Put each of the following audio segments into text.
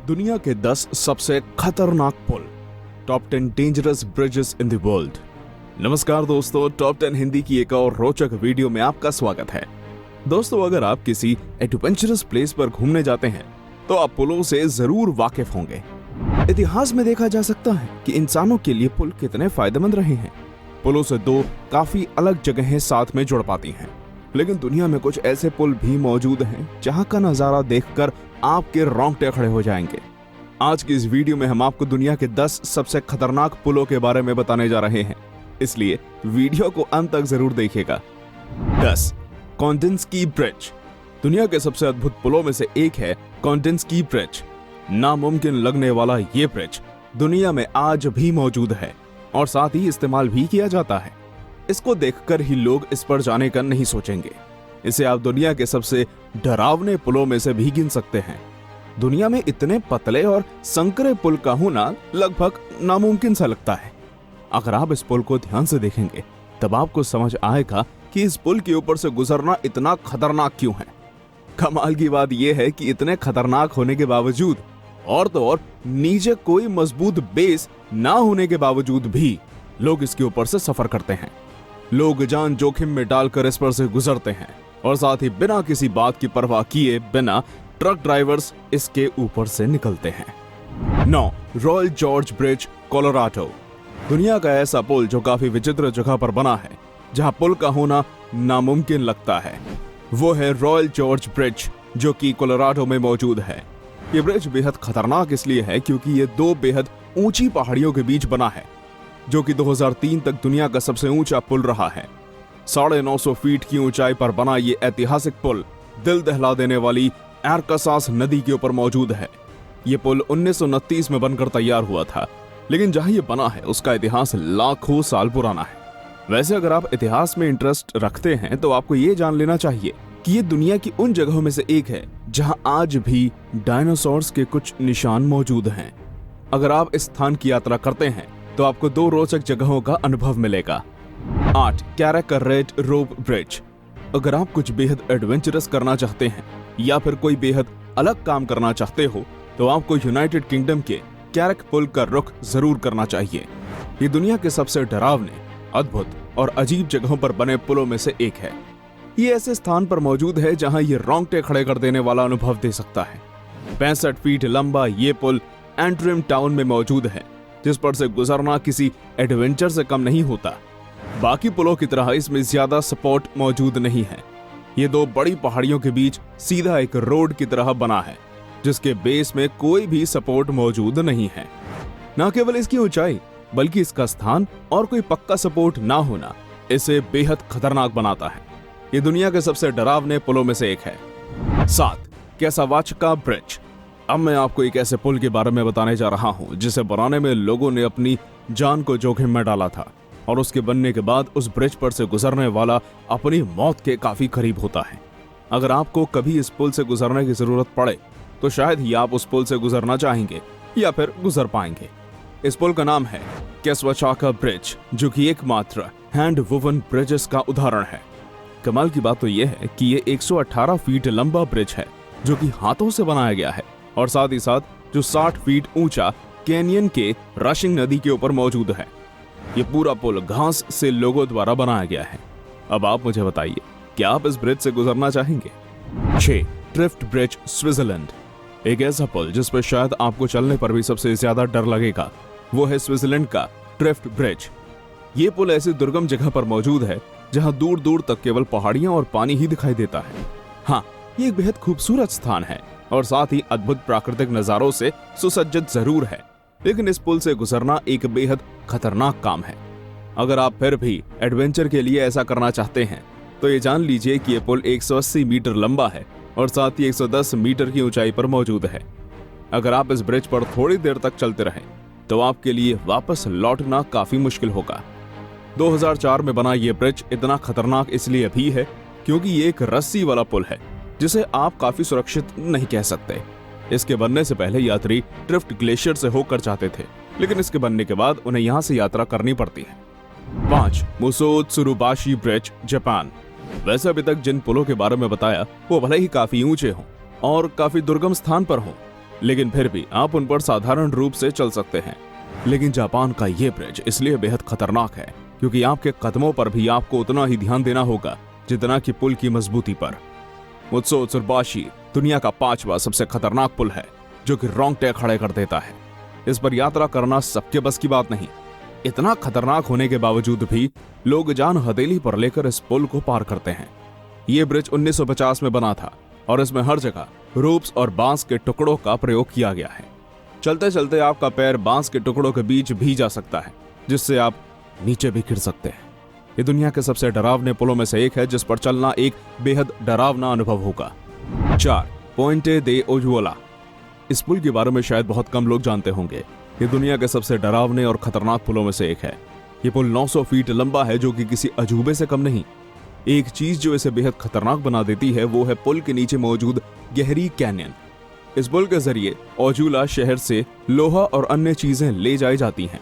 दुनिया के 10 सबसे खतरनाक पुल, top 10 dangerous bridges in the world. नमस्कार दोस्तों, टॉप 10 हिंदी की एक और रोचक वीडियो में आपका स्वागत है। दोस्तों, अगर आप किसी एडवेंचरस प्लेस पर घूमने जाते हैं तो आप पुलों से जरूर वाकिफ होंगे। इतिहास में देखा जा सकता है कि इंसानों के लिए पुल कितने फायदेमंद रहे हैं। पुलों से दो काफी अलग जगहें साथ में जुड़ पाती हैं, लेकिन दुनिया में कुछ ऐसे पुल भी मौजूद हैं जहां का नजारा देखकर आपके रोंगटे खड़े हो जाएंगे। आज की इस वीडियो में हम आपको दुनिया के 10 सबसे खतरनाक पुलों के बारे में बताने जा रहे हैं, इसलिए वीडियो को अंत तक जरूर देखिएगा। 10. कॉन्डिंस्की ब्रिज। दुनिया के सबसे अद्भुत पुलों में से एक है कॉन्डिंस्की ब्रिज। नामुमकिन लगने वाला ये ब्रिज दुनिया में आज भी मौजूद है और साथ ही इस्तेमाल भी किया जाता है। इसको देखकर ही लोग इस पर जाने का नहीं सोचेंगे। इसे आप दुनिया के सबसे डरावने पुलों में से भी गिन सकते हैं। दुनिया में इतने पतले और संकरे पुल का होना लगभग नामुमकिन सा लगता है। अगर आप इस पुल को ध्यान से देखेंगे तब आपको समझ आएगा कि इस पुल के ऊपर से गुजरना इतना खतरनाक क्यों है। कमाल की बात यह है कि इतने खतरनाक होने के बावजूद और तो और नीचे कोई मजबूत बेस ना होने के बावजूद भी लोग इसके ऊपर से सफर करते हैं। लोग जान जोखिम में डालकर इस पर से गुजरते हैं और साथ ही बिना किसी बात की परवाह किए बिना ट्रक ड्राइवर्स इसके ऊपर से निकलते हैं। 9. Royal George bridge, Colorado. दुनिया का ऐसा पुल जो काफी विचित्र जगह पर बना है, जहां पुल का होना नामुमकिन लगता है, वो है रॉयल जॉर्ज ब्रिज जो कि कोलोराडो में मौजूद है। ये ब्रिज बेहद खतरनाक इसलिए है क्योंकि ये दो बेहद ऊंची पहाड़ियों के बीच बना है, जो कि 2003 तक दुनिया का सबसे ऊंचा पुल रहा है। 950 फीट की ऊंचाई पर बना ये ऐतिहासिक पुल दिल दहला देने वाली एरकासास नदी के ऊपर मौजूद है। ये पुल 1929 में बनकर तैयार हुआ था, लेकिन जहां ये बना है उसका इतिहास लाखों साल पुराना है। वैसे अगर आप इतिहास में इंटरेस्ट रखते हैं तो आपको ये जान लेना चाहिए कि ये दुनिया की उन जगहों में से एक है जहां आज भी डायनासोर्स के कुछ निशान मौजूद हैं। अगर आप इस स्थान की यात्रा करते हैं तो आपको दो रोचक जगहों का अनुभव मिलेगा। 8. कैरक रेड रोप ब्रिज। अगर आप कुछ बेहद एडवेंचरस करना चाहते हैं या फिर कोई बेहद अलग काम करना चाहते हो तो आपको यूनाइटेड किंगडम के कैरक पुल का रुख जरूर करना चाहिए। ये दुनिया के सबसे डरावने, अद्भुत और अजीब जगहों पर बने पुलों में से एक है। ये ऐसे स्थान पर मौजूद है जहां ये रोंगटे खड़े कर देने वाला अनुभव दे सकता है। 65 फीट लंबा ये पुल एंट्रिम टाउन में मौजूद है, जिस पर से गुजरना किसी एडवेंचर से कम नहीं होता। बाकी पुलों की तरह इसमें ज्यादा सपोर्ट मौजूद नहीं है। ये दो बड़ी पहाड़ियों के बीच सीधा एक रोड की तरह बना है, जिसके बेस में कोई भी सपोर्ट मौजूद नहीं है। न केवल इसकी ऊंचाई बल्कि इसका स्थान और कोई पक्का सपोर्ट ना होना इसे बेहद खतरनाक बनाता है। ये दुनिया के सबसे डरावने पुलों में से एक है। 7. कैसावाचका ब्रिज। अब मैं आपको एक ऐसे पुल के बारे में बताने जा रहा हूं जिसे बनाने में लोगों ने अपनी जान को जोखिम में डाला था और उसके बनने के बाद उस ब्रिज पर से गुजरने वाला अपनी मौत के काफी करीब होता है। अगर आपको कभी इस पुल से गुजरने की जरूरत पड़े तो शायद ही आप उस पुल से गुजरना चाहेंगे या फिर गुजर पाएंगे। इस पुल का नाम है कैसावाचका ब्रिज, जो कि एकमात्र हैंड वुवन ब्रिजेस का उदाहरण है। कमाल की बात तो यह है कि ये 118 फीट लंबा ब्रिज है जो कि हाथों से बनाया गया है और साथ ही साथ जो 60 फीट ऊंचा कैनियन के रशिंग नदी के ऊपर मौजूद है। ये पूरा पुल घास से लोगों द्वारा बनाया गया है। अब आप मुझे बताइए, क्या आप इस ब्रिज से गुजरना चाहेंगे? 6. ट्रिफ्ट ब्रिज, स्विट्जरलैंड। एक ऐसा पुल जिस पर शायद आपको चलने पर भी सबसे ज्यादा डर लगेगा, वो है स्विट्जरलैंड का ट्रिफ्ट ब्रिज। ये पुल ऐसी दुर्गम जगह पर मौजूद है जहां दूर दूर तक केवल पहाड़ियां और पानी ही दिखाई देता है। हाँ, ये एक बेहद खूबसूरत स्थान है और साथ ही अद्भुत प्राकृतिक नजारों से सुसज्जित जरूर है, लेकिन इस पुल से गुजरना एक बेहद खतरनाक काम है। अगर आप फिर भी एडवेंचर के लिए ऐसा करना चाहते हैं तो ये जान लीजिए कि ये पुल 180 मीटर लंबा है और साथ ही 110 मीटर की ऊंचाई पर मौजूद है। अगर आप इस ब्रिज पर थोड़ी देर तक चलते रहें तो आपके लिए वापस लौटना काफी मुश्किल होगा। 2004 में बना ये ब्रिज इतना खतरनाक इसलिए भी है क्योंकि ये एक रस्सी वाला पुल है जिसे आप काफी सुरक्षित नहीं कह सकते। इसके बनने से पहले यात्री ट्रिफ्ट ग्लेशियर से होकर जाते थे, लेकिन इसके बनने के बाद उन्हें यहाँ से यात्रा करनी पड़ती है। 5. मुसोत्सुरुबाशी ब्रिज, जापान। वैसे अभी तक जिन पुलों के बारे में बताया वो भले ही काफी ऊंचे हों और काफी दुर्गम स्थान पर हों, लेकिन फिर भी आप उन पर साधारण रूप से चल सकते हैं। लेकिन जापान का ये ब्रिज इसलिए बेहद खतरनाक है क्योंकि आपके कदमों पर भी आपको उतना ही ध्यान देना होगा जितना कि पुल की मजबूती पर। मुत्सो त्सुबाशी दुनिया का 5वां सबसे खतरनाक पुल है जो कि रोंगटे खड़े कर देता है। इस पर यात्रा करना सबके बस की बात नहीं। इतना खतरनाक होने के बावजूद भी लोग जान हथेली पर लेकर इस पुल को पार करते हैं। ये ब्रिज 1950 में बना था और इसमें हर जगह रोप्स और बांस के टुकड़ों का प्रयोग किया गया है। चलते चलते आपका पैर बांस के टुकड़ों के बीच भी जा सकता है जिससे आप नीचे भी गिर सकते हैं। ये दुनिया के सबसे डरावने पुलों में से एक है जिस पर चलना एक बेहद डरावना अनुभव होगा। 4. पुएंटे दे ओजुएला। इस पुल के बारे में शायद बहुत कम लोग जानते होंगे। ये दुनिया के सबसे डरावने और खतरनाक पुलों में से एक है। ये पुल 900 फीट लंबा है जो कि किसी अजूबे से कम नहीं। एक चीज जो इसे बेहद खतरनाक बना देती है वो है पुल के नीचे मौजूद गहरी कैन्यन। इस पुल के जरिए ओजुएला शहर से लोहा और अन्य चीजें ले जाई जाती हैं।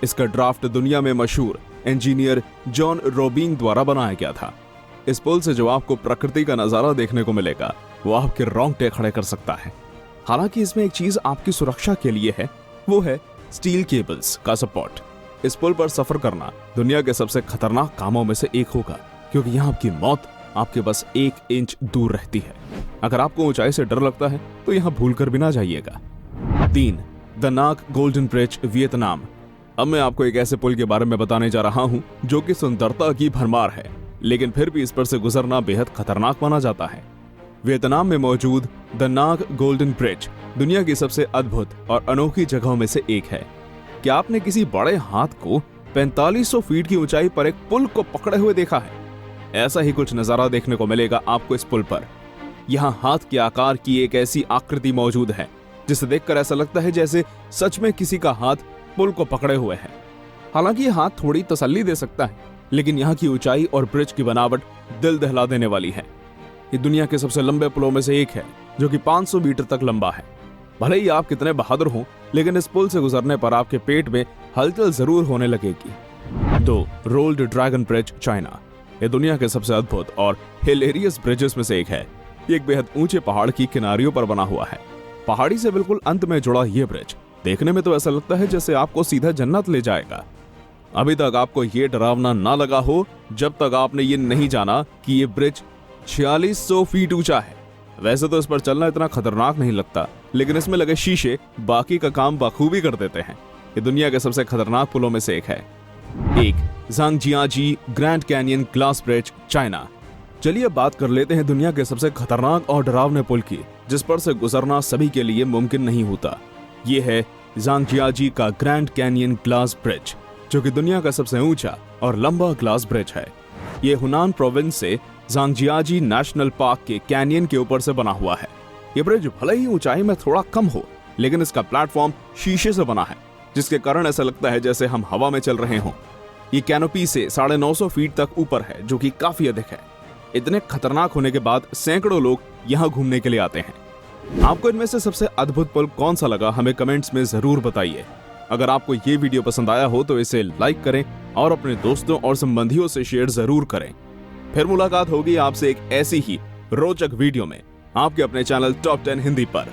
इसका ड्राफ्ट दुनिया में मशहूर इंजीनियर जॉन रोबिंग द्वारा बनाया गया था। इस पुल से जो आपको प्रकृति का नजारा देखने को मिलेगा वो आपके रोंगटे खड़े कर सकता है। हालांकि इसमें एक चीज आपकी सुरक्षा के लिए है, वो है स्टील केबल्स का सपोर्ट। इस पुल पर सफर करना दुनिया के सबसे खतरनाक कामों में से एक होगा क्योंकि यहाँ आपकी मौत आपके बस 1 इंच दूर रहती है। अगर आपको ऊंचाई से डर लगता है तो यहाँ भूलकर भी ना जाइएगा। 3. द नाक गोल्डन ब्रिज, वियतनाम। अब मैं आपको एक ऐसे पुल के बारे में बताने जा रहा हूँ जो कि सुंदरता की भरमार है, लेकिन फिर भी इस पर से गुजरना बेहद खतरनाक माना जाता है। वियतनाम में मौजूद द नाक गोल्डन ब्रिज दुनिया की सबसे अद्भुत और अनोखी जगहों में से एक है। क्या आपने किसी बड़े हाथ को 4500 फीट की ऊंचाई पर एक पुल को पकड़े हुए देखा है? ऐसा ही कुछ नजारा देखने को मिलेगा आपको इस पुल पर। यहाँ हाथ के आकार की एक ऐसी आकृति मौजूद है जिसे देखकर ऐसा लगता है जैसे सच में किसी का हाथ पुल को पकड़े हुए है। हालांकि ये हाथ थोड़ी तसल्ली दे सकता है, लेकिन यहाँ की ऊंचाई और ब्रिज की बनावट दिल दहला देने वाली है। ये दुनिया के सबसे लंबे पुलों में से एक है जो कि 500 मीटर तक लंबा है। भले ही आप कितने बहादुर हों, लेकिन इस पुल से गुजरने पर आपके पेट में हलचल जरूर होने लगेगी। 2. Rolled dragon bridge, China. ये दुनिया के सबसे अद्भुत और हिलेरियस ब्रिजेस में से एक है। ये एक बेहद ऊंचे पहाड़ की किनारियों पर बना हुआ है। पहाड़ी से बिल्कुल अंत में जुड़ा यह ब्रिज देखने में तो ऐसा लगता है जैसे आपको सीधा जन्नत ले जाएगा। अभी तक आपको ये डरावना ना लगा हो जब तक आपने ये नहीं जाना कि ये ब्रिज 4600 फीट ऊंचा है। वैसे तो इस पर चलना इतना खतरनाक नहीं लगता, लेकिन इसमें लगे शीशे बाकी का काम बखूबी कर देते हैं। ये दुनिया के सबसे खतरनाक पुलों में से एक है। 1. Zhangjiajie Grand Canyon Glass Bridge, China. चलिए बात कर लेते हैं दुनिया के सबसे खतरनाक और डरावने पुल की जिस पर से गुजरना सभी के लिए मुमकिन नहीं होता। ये है ज़ांगजियाजी का ग्रैंड कैनियन ग्लास ब्रिज जो कि दुनिया का सबसे ऊंचा और लंबा ग्लास ब्रिज है। ये हुनान प्रोविंस से ज़ांगजियाजी नेशनल पार्क के कैनियन के ऊपर से बना हुआ है। ये ब्रिज भले ही ऊंचाई में थोड़ा कम हो, लेकिन इसका प्लेटफॉर्म शीशे से बना है जिसके कारण ऐसा लगता है जैसे हम हवा में चल रहे हों। ये कैनोपी से 950 फीट तक ऊपर है जो कि काफी अधिक है। इतने खतरनाक होने के बाद सैकड़ों लोग यहाँ घूमने के लिए आते हैं। आपको इनमें से सबसे अद्भुत पुल कौन सा लगा हमें कमेंट्स में जरूर बताइए। अगर आपको ये वीडियो पसंद आया हो तो इसे लाइक करें और अपने दोस्तों और संबंधियों से शेयर जरूर करें। फिर मुलाकात होगी आपसे एक ऐसी ही रोचक वीडियो में आपके अपने चैनल टॉप 10 हिंदी पर।